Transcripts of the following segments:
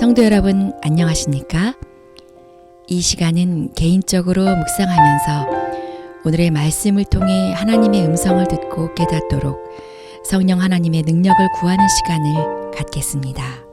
성도 여러분 안녕하십니까? 이 시간은 개인적으로 묵상하면서 오늘의 말씀을 통해 하나님의 음성을 듣고 깨닫도록 성령 하나님의 능력을 구하는 시간을 갖겠습니다.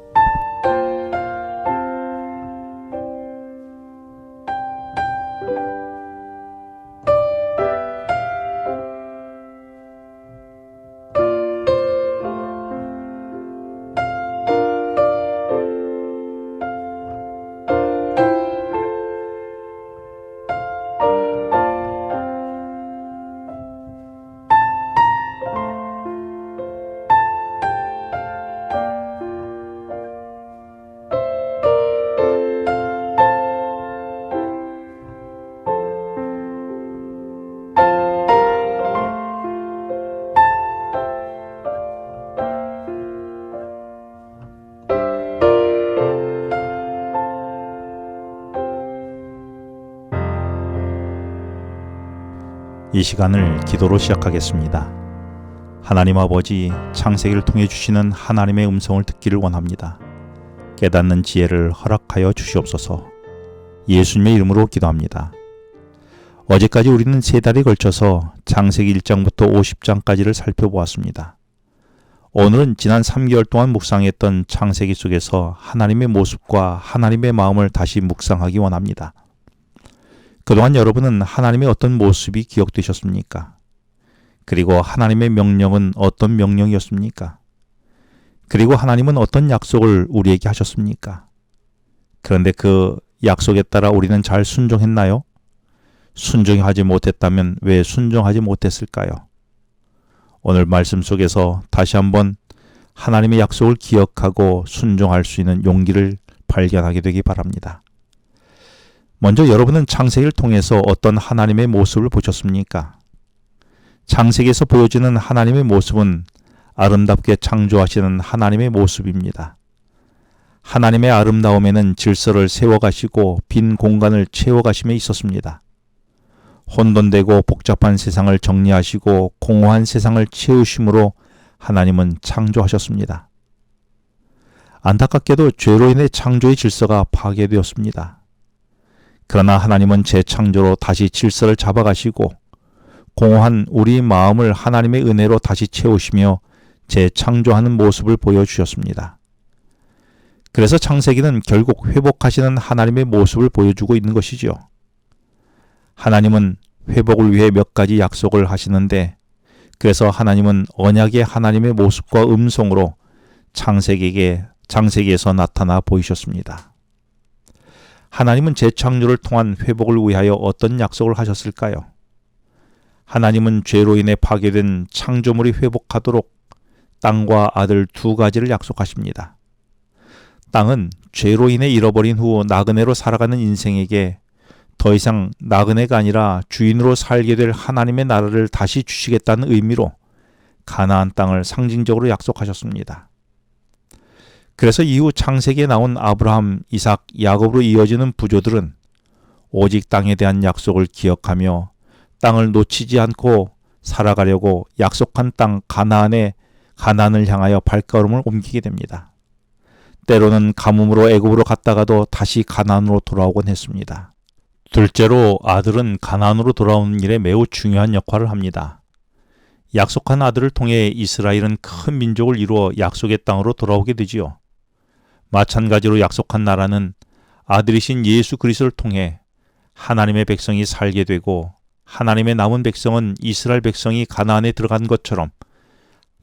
이 시간을 기도로 시작하겠습니다. 하나님 아버지, 창세기를 통해 주시는 하나님의 음성을 듣기를 원합니다. 깨닫는 지혜를 허락하여 주시옵소서. 예수님의 이름으로 기도합니다. 어제까지 우리는 3달에 걸쳐서 창세기 1장부터 50장까지를 살펴보았습니다. 오늘은 지난 3개월 동안 묵상했던 창세기 속에서 하나님의 모습과 하나님의 마음을 다시 묵상하기 원합니다. 그동안 여러분은 하나님의 어떤 모습이 기억되셨습니까? 그리고 하나님의 명령은 어떤 명령이었습니까? 그리고 하나님은 어떤 약속을 우리에게 하셨습니까? 그런데 그 약속에 따라 우리는 잘 순종했나요? 순종하지 못했다면 왜 순종하지 못했을까요? 오늘 말씀 속에서 다시 한번 하나님의 약속을 기억하고 순종할 수 있는 용기를 발견하게 되기 바랍니다. 먼저 여러분은 창세기를 통해서 어떤 하나님의 모습을 보셨습니까? 창세기에서 보여지는 하나님의 모습은 아름답게 창조하시는 하나님의 모습입니다. 하나님의 아름다움에는 질서를 세워가시고 빈 공간을 채워가심에 있었습니다. 혼돈되고 복잡한 세상을 정리하시고 공허한 세상을 채우심으로 하나님은 창조하셨습니다. 안타깝게도 죄로 인해 창조의 질서가 파괴되었습니다. 그러나 하나님은 재창조로 다시 질서를 잡아가시고 공허한 우리 마음을 하나님의 은혜로 다시 채우시며 재창조하는 모습을 보여주셨습니다. 그래서 창세기는 결국 회복하시는 하나님의 모습을 보여주고 있는 것이지요. 하나님은 회복을 위해 몇 가지 약속을 하시는데, 그래서 하나님은 언약의 하나님의 모습과 음성으로 창세기에서 나타나 보이셨습니다. 하나님은 재창조를 통한 회복을 위하여 어떤 약속을 하셨을까요? 하나님은 죄로 인해 파괴된 창조물이 회복하도록 땅과 아들 2가지를 약속하십니다. 땅은 죄로 인해 잃어버린 후 나그네로 살아가는 인생에게 더 이상 나그네가 아니라 주인으로 살게 될 하나님의 나라를 다시 주시겠다는 의미로 가나안 땅을 상징적으로 약속하셨습니다. 그래서 이후 창세기에 나온 아브라함, 이삭, 야곱으로 이어지는 부조들은 오직 땅에 대한 약속을 기억하며 땅을 놓치지 않고 살아가려고 약속한 땅 가나안을 향하여 발걸음을 옮기게 됩니다. 때로는 가뭄으로 애굽으로 갔다가도 다시 가나안으로 돌아오곤 했습니다. 둘째로 아들은 가나안으로 돌아오는 일에 매우 중요한 역할을 합니다. 약속한 아들을 통해 이스라엘은 큰 민족을 이루어 약속의 땅으로 돌아오게 되지요. 마찬가지로 약속한 나라는 아들이신 예수 그리스도를 통해 하나님의 백성이 살게 되고, 하나님의 남은 백성은 이스라엘 백성이 가나안에 들어간 것처럼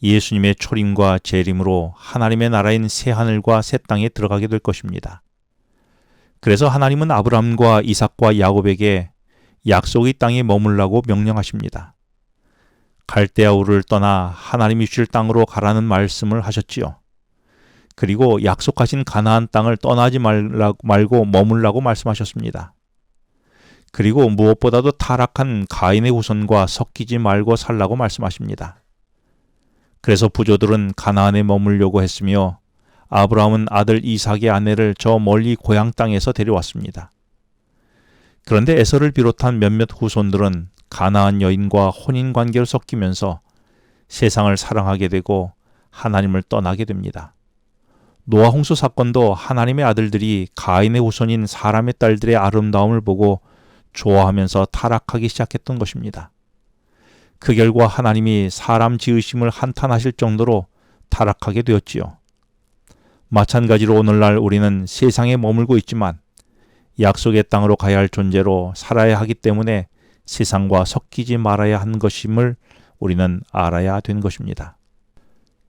예수님의 초림과 재림으로 하나님의 나라인 새하늘과 새 땅에 들어가게 될 것입니다. 그래서 하나님은 아브라함과 이삭과 야곱에게 약속의 땅에 머물라고 명령하십니다. 갈대아 우르를 떠나 하나님이 주실 땅으로 가라는 말씀을 하셨지요. 그리고 약속하신 가나안 땅을 떠나지 말고 머물라고 말씀하셨습니다. 그리고 무엇보다도 타락한 가인의 후손과 섞이지 말고 살라고 말씀하십니다. 그래서 부조들은 가나안에 머물려고 했으며 아브라함은 아들 이삭의 아내를 저 멀리 고향 땅에서 데려왔습니다. 그런데 에서를 비롯한 몇몇 후손들은 가나안 여인과 혼인관계를 섞이면서 세상을 사랑하게 되고 하나님을 떠나게 됩니다. 노아 홍수 사건도 하나님의 아들들이 가인의 후손인 사람의 딸들의 아름다움을 보고 좋아하면서 타락하기 시작했던 것입니다. 그 결과 하나님이 사람 지으심을 한탄하실 정도로 타락하게 되었지요. 마찬가지로 오늘날 우리는 세상에 머물고 있지만 약속의 땅으로 가야 할 존재로 살아야 하기 때문에 세상과 섞이지 말아야 한 것임을 우리는 알아야 된 것입니다.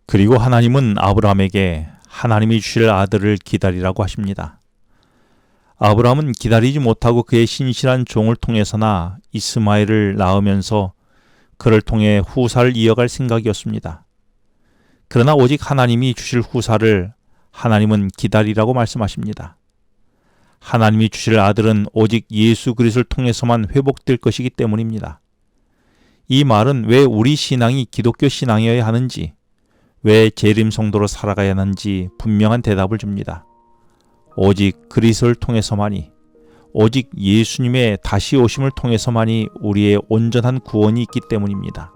그리고 하나님은 아브라함에게 하나님이 주실 아들을 기다리라고 하십니다. 아브라함은 기다리지 못하고 그의 신실한 종을 통해서나 이스마엘을 낳으면서 그를 통해 후사를 이어갈 생각이었습니다. 그러나 오직 하나님이 주실 후사를 하나님은 기다리라고 말씀하십니다. 하나님이 주실 아들은 오직 예수 그리스도를 통해서만 회복될 것이기 때문입니다. 이 말은 왜 우리 신앙이 기독교 신앙이어야 하는지, 왜 재림 성도로 살아가야 하는지 분명한 대답을 줍니다. 오직 그리스도를 통해서만이, 오직 예수님의 다시 오심을 통해서만이 우리의 온전한 구원이 있기 때문입니다.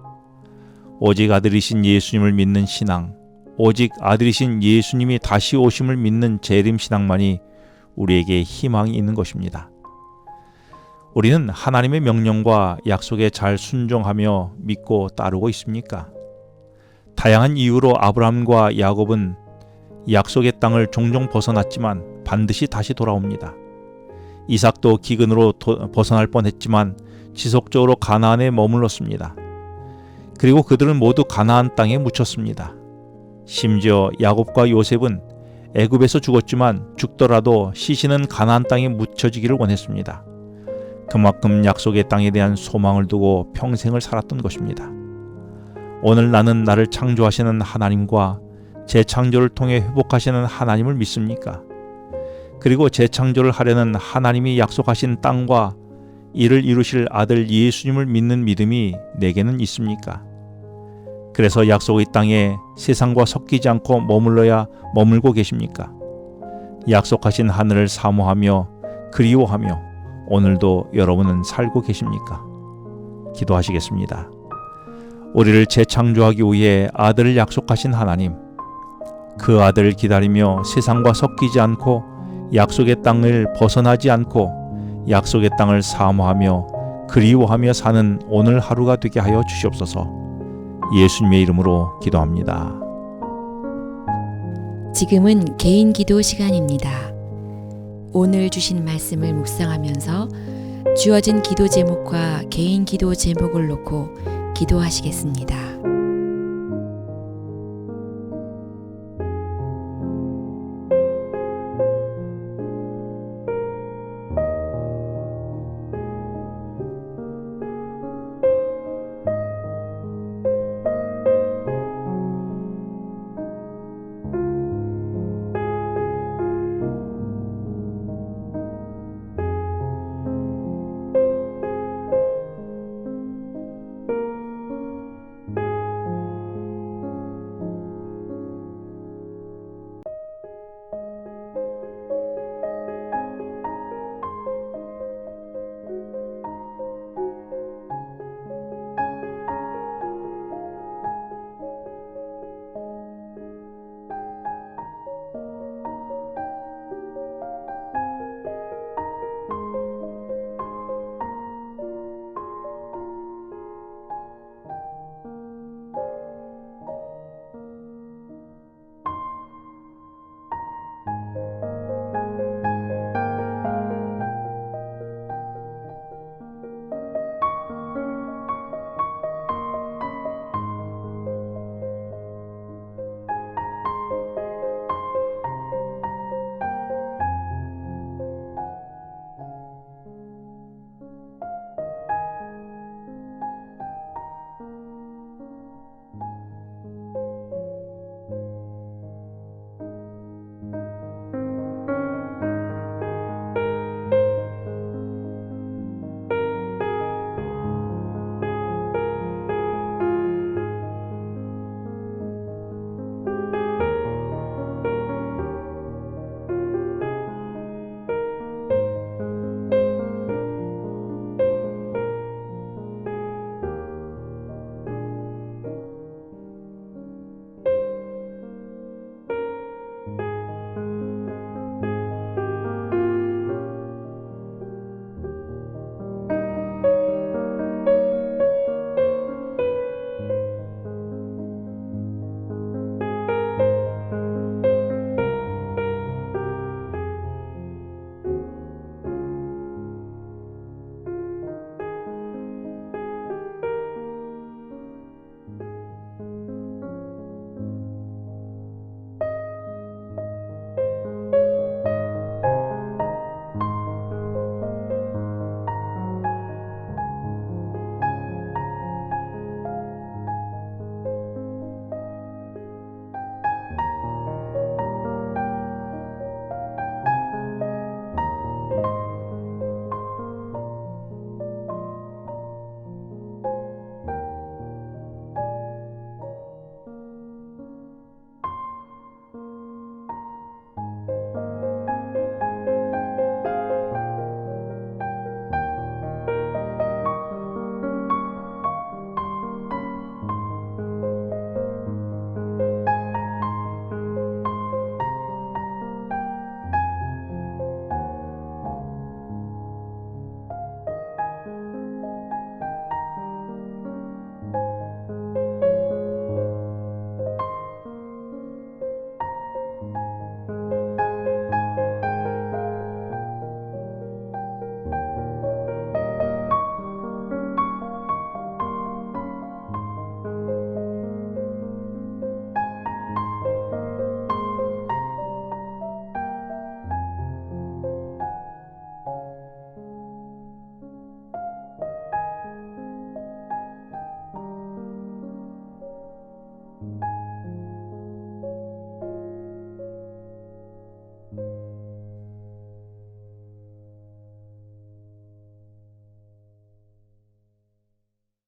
오직 아들이신 예수님을 믿는 신앙, 오직 아들이신 예수님이 다시 오심을 믿는 재림 신앙만이 우리에게 희망이 있는 것입니다. 우리는 하나님의 명령과 약속에 잘 순종하며 믿고 따르고 있습니까? 다양한 이유로 아브라함과 야곱은 약속의 땅을 종종 벗어났지만 반드시 다시 돌아옵니다. 이삭도 기근으로 벗어날 뻔했지만 지속적으로 가나안에 머물렀습니다. 그리고 그들은 모두 가나안 땅에 묻혔습니다. 심지어 야곱과 요셉은 애굽에서 죽었지만 죽더라도 시신은 가나안 땅에 묻혀지기를 원했습니다. 그만큼 약속의 땅에 대한 소망을 두고 평생을 살았던 것입니다. 오늘 나는 나를 창조하시는 하나님과 재창조를 통해 회복하시는 하나님을 믿습니까? 그리고 재창조를 하려는 하나님이 약속하신 땅과 이를 이루실 아들 예수님을 믿는 믿음이 내게는 있습니까? 그래서 약속의 땅에 세상과 섞이지 않고 머물고 계십니까? 약속하신 하늘을 사모하며 그리워하며 오늘도 여러분은 살고 계십니까? 기도하시겠습니다. 우리를 재창조하기 위해 아들을 약속하신 하나님, 그 아들을 기다리며 세상과 섞이지 않고 약속의 땅을 벗어나지 않고 약속의 땅을 사모하며 그리워하며 사는 오늘 하루가 되게 하여 주시옵소서. 예수님의 이름으로 기도합니다. 지금은 개인 기도 시간입니다. 오늘 주신 말씀을 묵상하면서 주어진 기도 제목과 개인 기도 제목을 놓고 기도하시겠습니다.